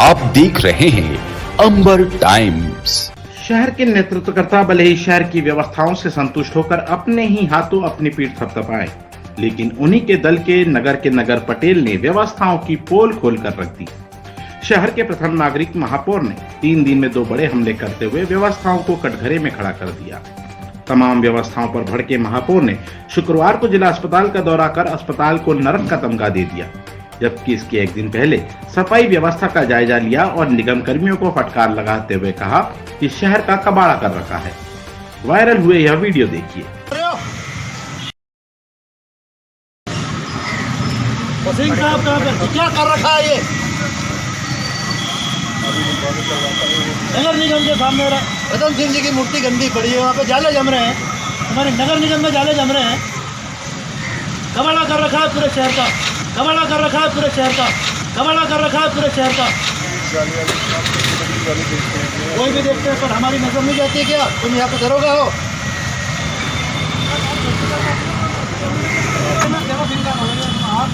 आप देख रहे हैं अंबर टाइम्स। शहर के नेतृत्वकर्ता भले ही शहर की व्यवस्थाओं से संतुष्ट होकर अपने ही हाथों अपनी पीठ थपथपाएं, लेकिन उन्हीं के दल के नगर पटेल ने व्यवस्थाओं की पोल खोल कर रख दी। शहर के प्रथम नागरिक महापौर ने 3 दिन में 2 बड़े हमले करते हुए व्यवस्थाओं को कटघरे में खड़ा कर दिया। तमाम व्यवस्थाओं पर भड़के महापौर ने शुक्रवार को जिला अस्पताल का दौरा कर अस्पताल को नरक का तमगा दे दिया, जबकि इसके एक दिन पहले सफाई व्यवस्था का जायजा लिया और निगम कर्मियों को फटकार लगाते हुए कहा कि शहर का कबाड़ा कर रखा है। वायरल हुए यह वीडियो देखिए। क्या कर रखा है ये? नगर निगम के सामने रतन सिंह जी की मूर्ति गंदी पड़ी है, वहाँ पे जाले जम रहे हैं। हमारे नगर निगम में जाले जम रहे हैं। कबाड़ा कर रखा है पूरे शहर का, कबाड़ा कर रखा है पूरे शहर का, कबाड़ा कर रखा है पूरे शहर का। कोई भी देखते हैं पर हमारी नजर नहीं जाती है क्या? तुम यहाँ पे दरोगा हो?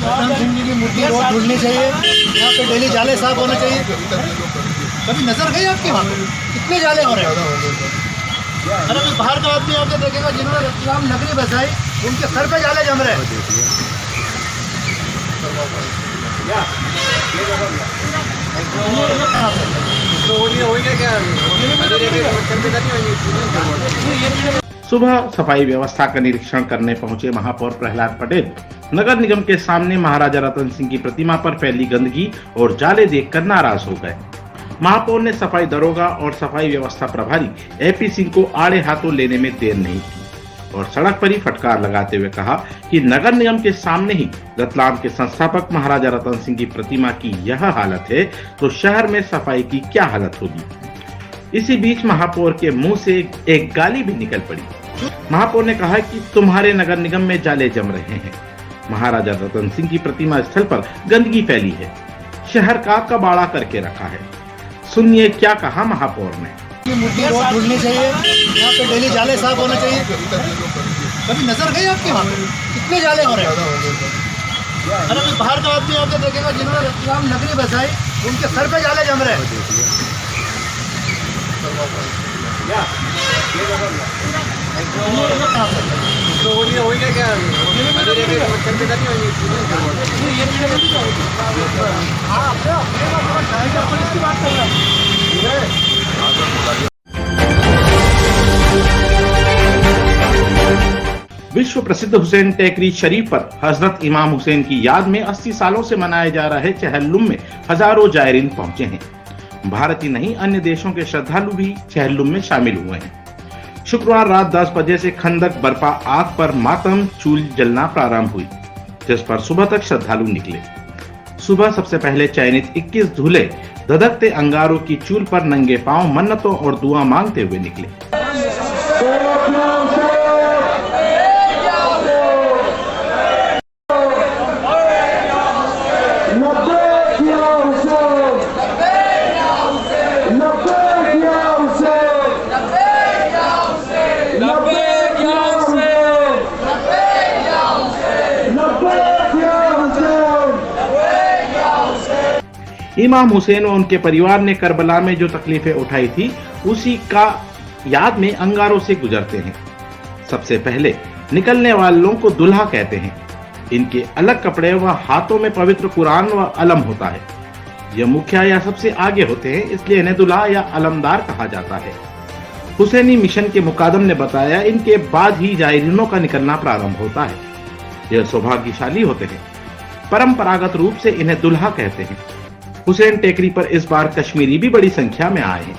रतन सिंह जी की मूर्ति रोज धुलनी चाहिए, यहाँ पे डेली जाले साफ होने चाहिए। कभी नजर गई आपके वहाँ पे कितने जाले हो रहे हैं? अरे तो बाहर का आदमी आके देखेगा जिन्होंने रतलाम नगरी बसाई, उनके सर पे जाले जम रहे हैं। सुबह सफाई व्यवस्था का निरीक्षण करने पहुंचे महापौर प्रहलाद पटेल नगर निगम के सामने महाराजा रतन सिंह की प्रतिमा पर फैली गंदगी और जाले देखकर नाराज हो गए। महापौर ने सफाई दरोगा और सफाई व्यवस्था प्रभारी एपी सिंह को आड़े हाथों लेने में देर नहीं की और सड़क पर ही फटकार लगाते हुए कहा कि नगर निगम के सामने ही रतलाम के संस्थापक महाराजा रतन सिंह की प्रतिमा की यह हालत है तो शहर में सफाई की क्या हालत होगी। इसी बीच महापौर के मुंह से एक गाली भी निकल पड़ी। महापौर ने कहा कि तुम्हारे नगर निगम में जाले जम रहे हैं, महाराजा रतन सिंह की प्रतिमा स्थल पर गंदगी फैली है, शहर का कबाड़ा करके रखा है। सुनिए क्या कहा महापौर ने। मूर्ति रोज धुलनी चाहिए, यहाँ पे डेली जाले साफ होने चाहिए। कभी नजर गई आपके वहाँ पे कितने जाले हो रहे हैं? अरे तो बाहर का आदमी आके देखेगा जिन्होंने रतलाम नगरी बसाई, उनके सर पे जाले जम रहे हैं। विश्व प्रसिद्ध हुसैन टेकरी शरीफ पर हजरत इमाम हुसैन की याद में 80 सालों से मनाए जा रहे चहल्लुम में हजारों जायरीन पहुंचे हैं। भारत ही नहीं अन्य देशों के श्रद्धालु भी चहल्लुम में शामिल हुए हैं। शुक्रवार रात 10 बजे से खंदक बर्पा आग पर मातम चूल जलना प्रारंभ हुई, जिस पर सुबह तक श्रद्धालु निकले। सुबह सबसे पहले चयनित 21 दूल्हे धधकते अंगारों की चूल पर नंगे पांव मन्नतों और दुआ मांगते हुए निकले। इमाम हुसैन और उनके परिवार ने करबला में जो तकलीफें उठाई थी उसी का याद में अंगारों से गुजरते हैं। सबसे पहले निकलने वालों को दुल्हा कहते हैं। इनके अलग कपड़े व हाथों में पवित्र कुरान व अलम होता है। यह मुखिया या सबसे आगे होते हैं, इसलिए इन्हें दुल्हा या अलमदार कहा जाता है। हुसैनी मिशन के मुकादम ने बताया इनके बाद ही जायरीनों का निकलना प्रारंभ होता है। यह सौभाग्यशाली होते हैं। परंपरागत रूप से इन्हें दुल्हा कहते हैं। हुसैन टेकरी पर इस बार कश्मीरी भी बड़ी संख्या में आए हैं।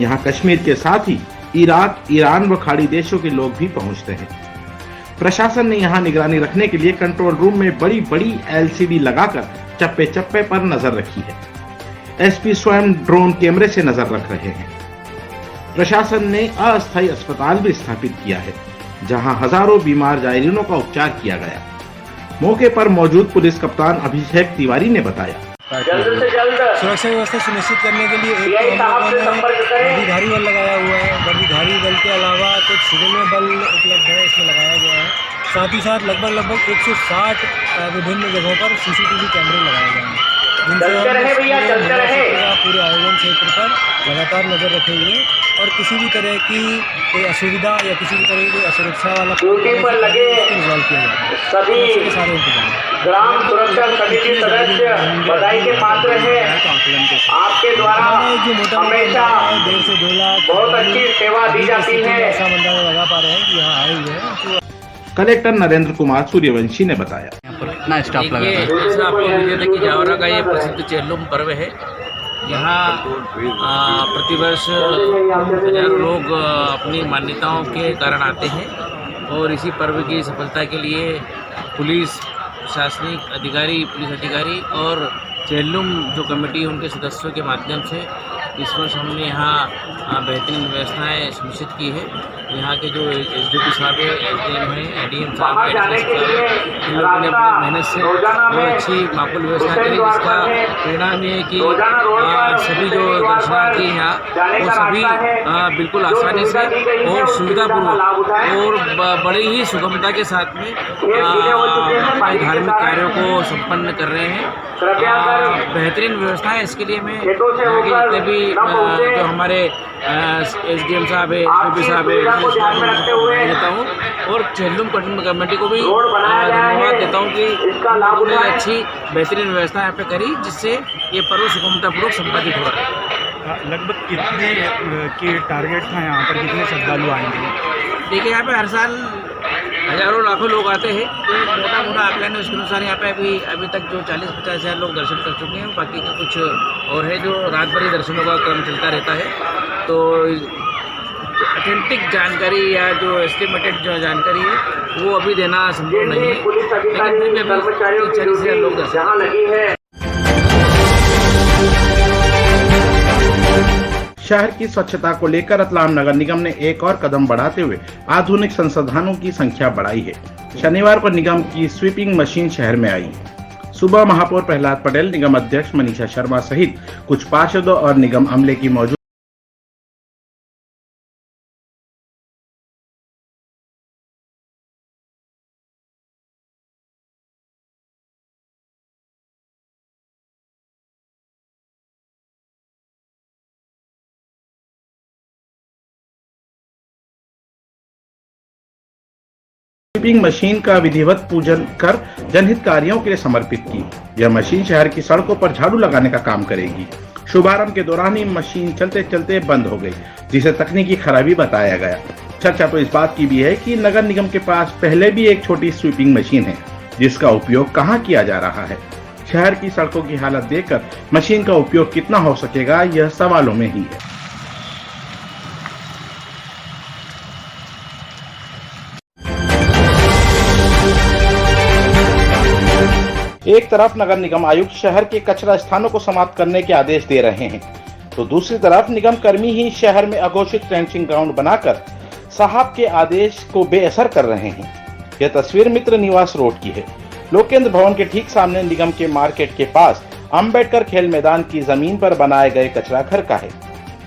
यहाँ कश्मीर के साथ ही इराक, ईरान व खाड़ी देशों के लोग भी पहुंचते हैं। प्रशासन ने यहाँ निगरानी रखने के लिए कंट्रोल रूम में बड़ी बड़ी LCD लगाकर चप्पे चप्पे पर नजर रखी है। SP स्वयं ड्रोन कैमरे से नजर रख रहे हैं। प्रशासन ने अस्थायी अस्पताल भी स्थापित किया है, जहाँ हजारों बीमार जायरीनों का उपचार किया गया। मौके पर मौजूद पुलिस कप्तान अभिषेक तिवारी ने बताया, सुरक्षा व्यवस्था सुनिश्चित करने के लिए एक हम लोगों ने वर्दीधारी बल लगाया हुआ है। वर्दीधारी बल के अलावा कुछ सिविल में बल उपलब्ध है, इसमें लगाया गया है। साथ ही साथ लगभग 160 विभिन्न जगहों पर CCTV कैमरे लगाए गए हैं। चलते रहे भैया, चलते रहे। पूरे आयोजन क्षेत्र पर लगातार नजर रखे हुए और किसी भी तरह की कोई असुविधा या किसी भी तरह की कोई असुरक्षा वाला ड्यूटी पर लगे रिजॉल्व किया जाए। सभी सारे इंतजाम ग्राम सुरक्षा समिति सदस्य बधाई के पात्र हैं। आपके द्वारा हमेशा डेढ़ से 2 लाख बहुत अच्छी सेवा दी जाती है। ऐसा मंदा लगा पा रहे हैं कि यहाँ आए हुए हैं। कलेक्टर नरेंद्र कुमार सूर्यवंशी ने बताया। कितना स्टाफ लगा है? जैसे आपको विदित है कि जावरा का ये प्रसिद्ध चेल्लुम पर्व है। यहाँ प्रतिवर्ष हजारों लोग अपनी मान्यताओं के कारण आते हैं और इसी पर्व की सफलता के लिए पुलिस प्रशासनिक अधिकारी, पुलिस अधिकारी और चेल्लुम जो कमेटी उनके सदस्यों के माध्यम से इस वर्ष हमने यहाँ बेहतरीन व्यवस्थाएं सुनिश्चित की है। यहाँ के जो एसडीपी साहब है, एसडीएम है, एडीएम साहब है, इन लोगों ने अपनी मेहनत से बहुत अच्छी माकूल व्यवस्था करी, जिसका परिणाम ये है कि सभी जो दर्शनार्थी यहाँ वो सभी बिल्कुल आसानी से और सुविधापूर्वक और बड़ी ही सुगमता के साथ में अपने धार्मिक कार्यों को संपन्न कर रहे हैं। बेहतरीन व्यवस्था है। इसके लिए मैं यहाँ के जितने भी जो हमारे एसडीएम साहब है, एसडीपी साहब है, देता हूँ और चेल्लुम कमेटी को भी धन्यवाद देता हूँ कि उन्होंने अच्छी बेहतरीन व्यवस्था यहाँ पे करी, जिससे ये पर्व सुगमतापूर्वक संपादित हो रहा है। लगभग कितने के टारगेट था यहाँ पर, कितने श्रद्धालु आएंगे? देखिए यहाँ पे हर साल हजारों लाखों लोग आते हैं, तो मोटा आंकलन है उसके अनुसार यहाँ पे अभी तक जो 40-50 हज़ार लोग दर्शन कर चुके हैं। बाकी का कुछ और है जो रात भर ही दर्शनों का क्रम चलता रहता है। तो ऑथेंटिक जानकारी या जो एस्टिमेटेड जो जानकारी है वो अभी देना संभव नहीं है, लेकिन दिन में अभी 40 हज़ार लोग दर्शन। शहर की स्वच्छता को लेकर रतलाम नगर निगम ने एक और कदम बढ़ाते हुए आधुनिक संसाधनों की संख्या बढ़ाई है। शनिवार को निगम की स्वीपिंग मशीन शहर में आई। सुबह महापौर प्रहलाद पटेल, निगम अध्यक्ष मनीषा शर्मा सहित कुछ पार्षदों और निगम अमले की मौजूदगी स्वीपिंग मशीन का विधिवत पूजन कर जनहित कार्यों के लिए समर्पित की। यह मशीन शहर की सड़कों पर झाड़ू लगाने का काम करेगी। शुभारंभ के दौरान ही मशीन चलते चलते बंद हो गई, जिसे तकनीकी खराबी बताया गया। चर्चा तो इस बात की भी है कि नगर निगम के पास पहले भी एक छोटी स्वीपिंग मशीन है, जिसका उपयोग कहां किया जा रहा है। शहर की सड़कों की हालत देखकर मशीन का उपयोग कितना हो सकेगा, यह सवालों में ही है। एक तरफ नगर निगम आयुक्त शहर के कचरा स्थानों को समाप्त करने के आदेश दे रहे हैं, तो दूसरी तरफ निगम कर्मी ही शहर में अघोषित ट्रेंचिंग ग्राउंड बनाकर साहब के आदेश को बेअसर कर रहे हैं। यह तस्वीर मित्र निवास रोड की है। लोकेंद्र भवन के ठीक सामने निगम के मार्केट के पास अंबेडकर खेल मैदान की जमीन पर बनाए गए कचरा घर का है।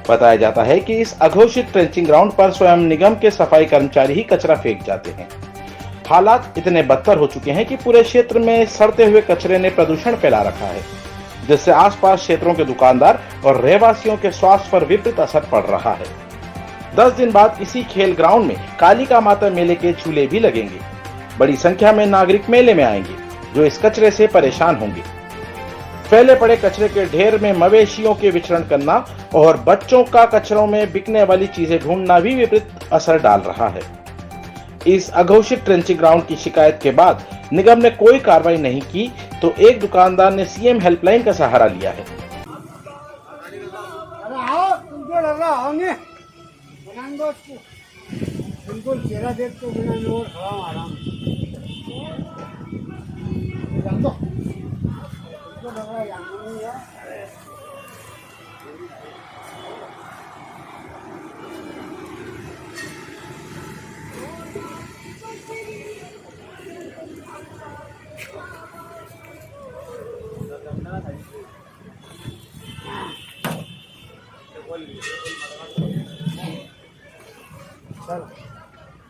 बताया जाता है कि इस अघोषित ट्रेंचिंग ग्राउंड पर स्वयं निगम के सफाई कर्मचारी ही कचरा फेंक जाते हैं। हालात इतने बदतर हो चुके हैं कि पूरे क्षेत्र में सड़ते हुए कचरे ने प्रदूषण फैला रखा है, जिससे आसपास क्षेत्रों के दुकानदार और रहवासियों के स्वास्थ्य पर विपरीत असर पड़ रहा है। 10 दिन बाद इसी खेल ग्राउंड में कालिका माता मेले के झूले भी लगेंगे। बड़ी संख्या में नागरिक मेले में आएंगे, जो इस कचरे से परेशान होंगे। फैले पड़े कचरे के ढेर में मवेशियों के विचरण करना और बच्चों का कचरों में बिकने वाली चीजें ढूंढना भी विपरीत असर डाल रहा है। इस अघोषित ट्रेंचिंग ग्राउंड की शिकायत के बाद निगम ने कोई कार्रवाई नहीं की, तो एक दुकानदार ने सीएम हेल्पलाइन का सहारा लिया है।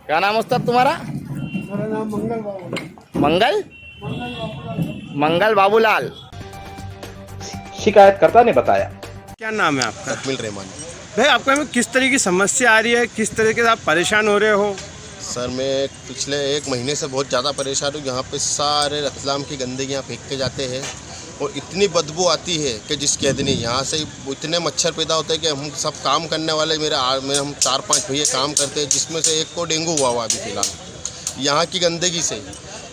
क्या नाम उस्ताद तुम्हारा? मेरा नाम मंगल बाबू। मंगल बाबूलाल। शिकायतकर्ता ने बताया। क्या नाम है आपका? तकमील रहमान। भाई आपको में किस तरह की समस्या आ रही है, किस तरीके से आप परेशान हो रहे हो? सर मैं पिछले 1 महीने से बहुत ज़्यादा परेशान हूँ। यहाँ पे सारे रतलाम की गंदगी यहाँ फेंक के जाते हैं और इतनी बदबू आती है कि जिसकी हद नहीं। यहाँ से इतने मच्छर पैदा होते हैं कि हम सब काम करने वाले हम 4-5 भैया काम करते हैं, जिसमें से एक को डेंगू हुआ अभी फिलहाल यहाँ की गंदगी से।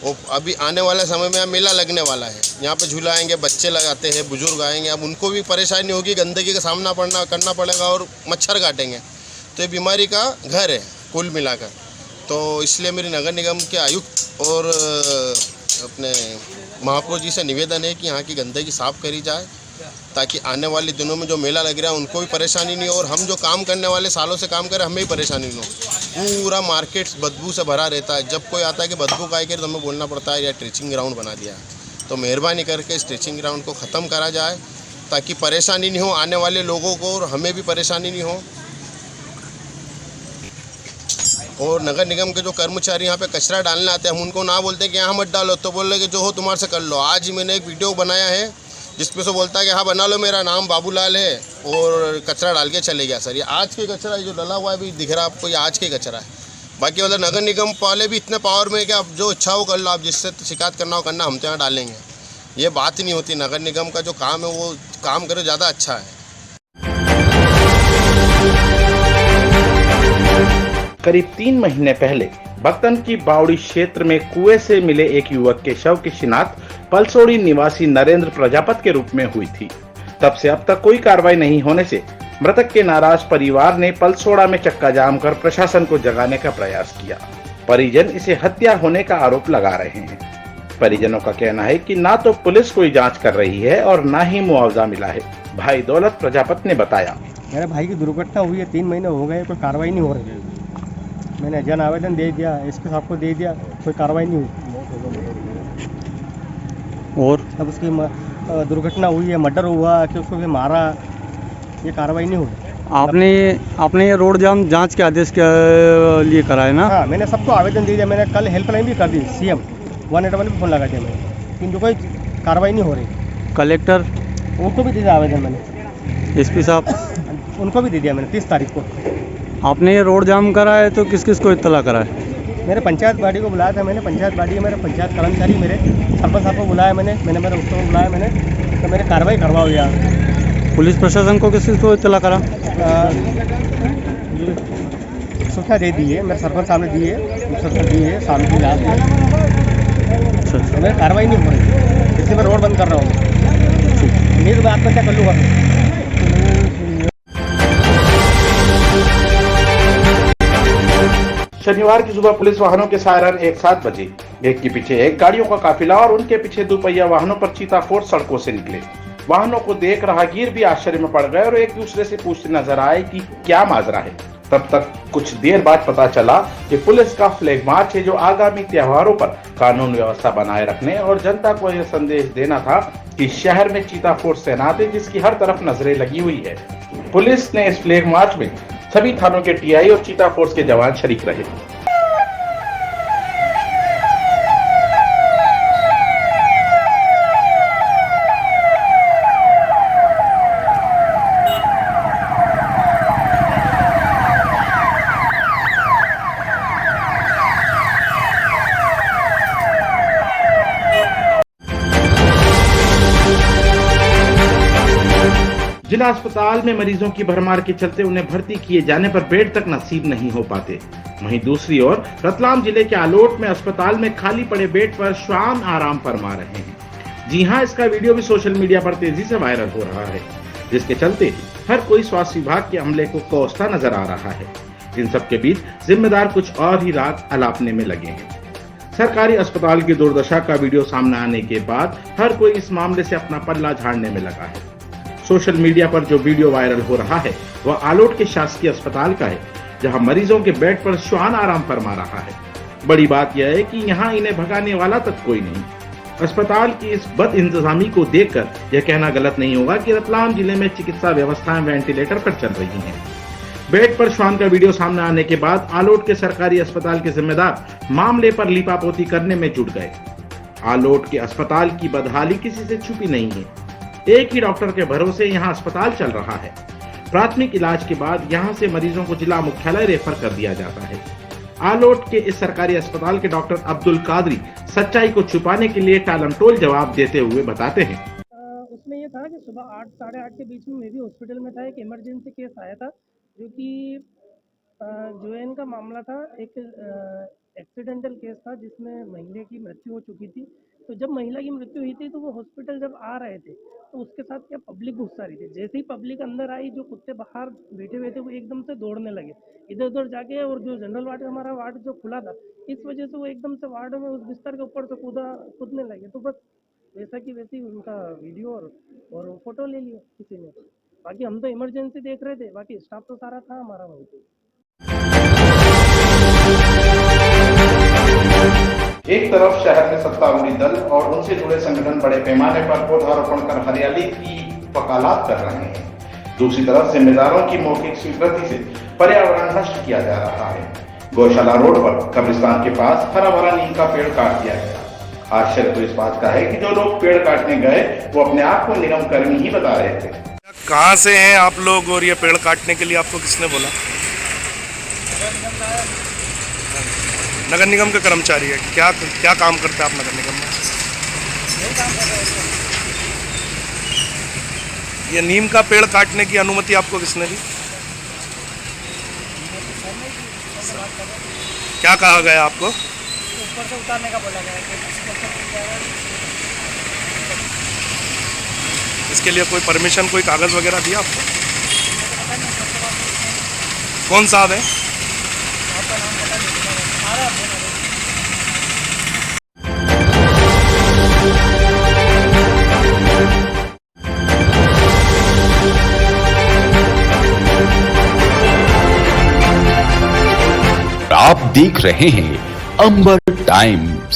और अभी आने वाले समय में यहाँ मेला लगने वाला है, यहाँ पे झूला आएंगे, बच्चे लगाते हैं, बुजुर्ग आएंगे, अब उनको भी परेशानी होगी, गंदगी का सामना करना पड़ेगा और मच्छर काटेंगे, तो ये बीमारी का घर है कुल मिलाकर। तो इसलिए मेरी नगर निगम के आयुक्त और अपने महापौर जी से निवेदन है कि यहाँ की गंदगी साफ़ करी जाए, ताकि आने वाले दिनों में जो मेला लग रहा है उनको भी परेशानी नहीं हो और हम जो काम करने वाले सालों से काम करें हमें भी परेशानी नहीं हो। पूरा मार्केट बदबू से भरा रहता है, जब कोई आता है कि बदबू का तो हमें बोलना पड़ता है या स्ट्रेचिंग ग्राउंड बना दिया है। तो मेहरबानी करके स्ट्रेचिंग ग्राउंड को ख़त्म करा जाए ताकि परेशानी नहीं हो आने वाले लोगों को और हमें भी परेशानी नहीं हो। और नगर निगम के जो कर्मचारी यहाँ पे कचरा डालने आते हैं, हम उनको ना बोलते हैं कि यहाँ मत डालो, तो बोल रहे कि जो हो तुम्हारे से कर लो। आज ही मैंने एक वीडियो बनाया है जिसपे से बोलता है कि हाँ बना लो, मेरा नाम बाबूलाल है, और कचरा डाल के चले गया। सर ये आज के कचरा जो डला हुआ है भी दिख रहा है आपको, ये आज के कचरा है। बाकी मतलब नगर निगम वाले भी इतने पावर में है कि आप जो इच्छा हो कर लो, आप जिससे शिकायत करना हो करना, हम तो यहाँ डालेंगे। ये बात नहीं होती। नगर निगम का जो काम है वो काम करे ज़्यादा अच्छा है। करीब 3 महीने पहले बक्तन की बावड़ी क्षेत्र में कुएं से मिले एक युवक के शव की शिनाख्त पलसोड़ी निवासी नरेंद्र प्रजापत के रूप में हुई थी। तब से अब तक कोई कार्रवाई नहीं होने से मृतक के नाराज परिवार ने पलसोड़ा में चक्का जाम कर प्रशासन को जगाने का प्रयास किया। परिजन इसे हत्या होने का आरोप लगा रहे हैं। परिजनों का कहना है कि ना तो पुलिस कोई जांच कर रही है और ना ही मुआवजा मिला है। भाई दौलत प्रजापत ने बताया, मेरे भाई की दुर्घटना हुई है, 3 महीने हो गए, कोई कार्रवाई नहीं हो रही है। मैंने जन आवेदन दे दिया, एसपी साहब को दे दिया, कोई कार्रवाई नहीं हुई। और अब उसकी दुर्घटना हुई है, मर्डर हुआ कि उसको भी मारा, ये कार्रवाई नहीं हुई। आपने ये रोड जाम जांच के आदेश के लिए करा है ना? हाँ, मैंने सबको आवेदन दे दिया। मैंने कल हेल्पलाइन भी कर दी, CM 181 पे फ़ोन लगा दिया मैंने, किंतु कोई कार्रवाई नहीं हो रही। कलेक्टर उनको भी दे दिया आवेदन मैंने, SP साहब उनको भी दे दिया मैंने 30 तारीख को। आपने ये रोड जाम करा है तो किस किस को इत्तला करा है? मेरे पंचायत बॉडी को बुलाया था मैंने, पंचायत बॉडी मेरे पंचायत कर्मचारी मेरे सरपंच साहब को बुलाया मैंने मेरे उत्तर को बुलाया मैंने, तो मेरे कार्रवाई करवाओ यार। पुलिस प्रशासन को किस किस को इत्तला करा? सूचना दे दी है, मेरे सरपंच साहब ने दी है, सूचना दी है, सामने की लाभ है। तो मेरी कार्रवाई नहीं हो रही, इसलिए मैं रोड बंद कर रहा हूँ। नहीं तो मैं आत्महत्या कर लूँगा। शनिवार की सुबह पुलिस वाहनों के सायरन एक साथ बजे। एक के पीछे एक गाड़ियों का काफिला और उनके पीछे 2 पहिया वाहनों पर चीताफोर सड़कों से निकले। वाहनों को देख राहगीर भी आश्चर्य में पड़ गए और एक दूसरे से पूछते नजर आए कि क्या माजरा है। तब तक कुछ देर बाद पता चला कि पुलिस का फ्लैग मार्च है, जो आगामी त्योहारों पर कानून व्यवस्था बनाए रखने और जनता को यह संदेश देना था कि शहर में चीताफोर तैनात है, जिसकी हर तरफ नजरें लगी हुई है। पुलिस ने इस फ्लैग मार्च में सभी थानों के TI और चीता फोर्स के जवान शरीक रहे। जिला अस्पताल में मरीजों की भरमार के चलते उन्हें भर्ती किए जाने पर बेड तक नसीब नहीं हो पाते। वहीं दूसरी ओर रतलाम जिले के आलोट में अस्पताल में खाली पड़े बेड पर श्वान आराम फरमा रहे हैं। जी हां, इसका वीडियो भी सोशल मीडिया पर तेजी से वायरल हो रहा है, जिसके चलते हर कोई स्वास्थ्य विभाग के अमले को कोसता नजर आ रहा है। इन सब के बीच जिम्मेदार कुछ और ही राग अलापने में लगे हैं। सरकारी अस्पताल की दुर्दशा का वीडियो सामने आने के बाद हर कोई इस मामले से अपना पल्ला झाड़ने में लगा है। सोशल मीडिया पर जो वीडियो वायरल हो रहा है वह आलोट के शासकीय अस्पताल का है, जहां मरीजों के बेड पर श्वान आराम फरमा रहा है। बड़ी बात यह है कि यहां इन्हें भगाने वाला तक कोई नहीं। अस्पताल की इस बद इंतजामी को देखकर यह कहना गलत नहीं होगा कि रतलाम जिले में चिकित्सा व्यवस्थाएं वेंटिलेटर पर चल रही हैं। बेड पर श्वान का वीडियो सामने आने के बाद आलोट के सरकारी अस्पताल के जिम्मेदार मामले पर लीपापोती करने में जुट गए। आलोट के अस्पताल की बदहाली किसी से छुपी नहीं है। एक ही डॉक्टर के भरोसे यहाँ अस्पताल चल रहा है। प्राथमिक इलाज के बाद यहाँ से मरीजों को जिला मुख्यालय रेफर कर दिया जाता है। आलोट के इस सरकारी अस्पताल के डॉक्टर अब्दुल कादरी सच्चाई को छुपाने के लिए टालमटोल जवाब देते हुए बताते हैं। उसमें ये था कि सुबह 8 साढ़े 8 के बीच में मैं भी हॉस्पिटल में था। एक इमरजेंसी केस आया था जो कि जोएन का मामला था। एक एक्सीडेंटल केस था जिसमें महिला की मृत्यु हो चुकी थी। तो जब महिला की मृत्यु हुई थी तो वो हॉस्पिटल जब आ रहे थे तो उसके साथ क्या पब्लिक घुस रही थी। जैसे ही पब्लिक अंदर आई, जो कुत्ते बाहर बैठे हुए थे वो एकदम से दौड़ने लगे इधर उधर जाके, और जो जनरल वार्ड हमारा वार्ड जो खुला था इस वजह से वो एकदम से वार्ड में उस बिस्तर के ऊपर से कूदने लगे। तो बस वैसा की वैसी उनका वीडियो और फोटो ले लिया किसी ने। बाकी हम तो इमरजेंसी देख रहे थे, बाकी स्टाफ तो सारा था हमारा वहीं पे। एक तरफ शहर में सत्तारूढ़ी दल और उनसे जुड़े संगठन बड़े पैमाने पर पौधारोपण कर हरियाली की वकालत कर रहे हैं, दूसरी तरफ जिम्मेदारों की मौखिक स्वीकृति से पर्यावरण नष्ट किया जा रहा है। गौशाला रोड पर कब्रिस्तान के पास हरा भरा नीम का पेड़ काट दिया गया। आश्चर्य तो इस बात का है कि जो लोग पेड़ काटने गए वो अपने आप को निगम कर्मी ही बता रहे थे। कहाँ से हैं आप लोग और ये पेड़ काटने के लिए आपको किसने बोला? नगर निगम के कर्मचारी है। क्या काम करते हैं आप नगर निगम में? ये नीम का पेड़ काटने की अनुमति आपको किसने दी? क्या कहा गया आपको? ऊपर से उतारने का बोला गया कि इसके लिए कोई परमिशन, कोई कागज वगैरह दिया आपको? कौन साहब है? आप देख रहे हैं अंबर टाइम्स।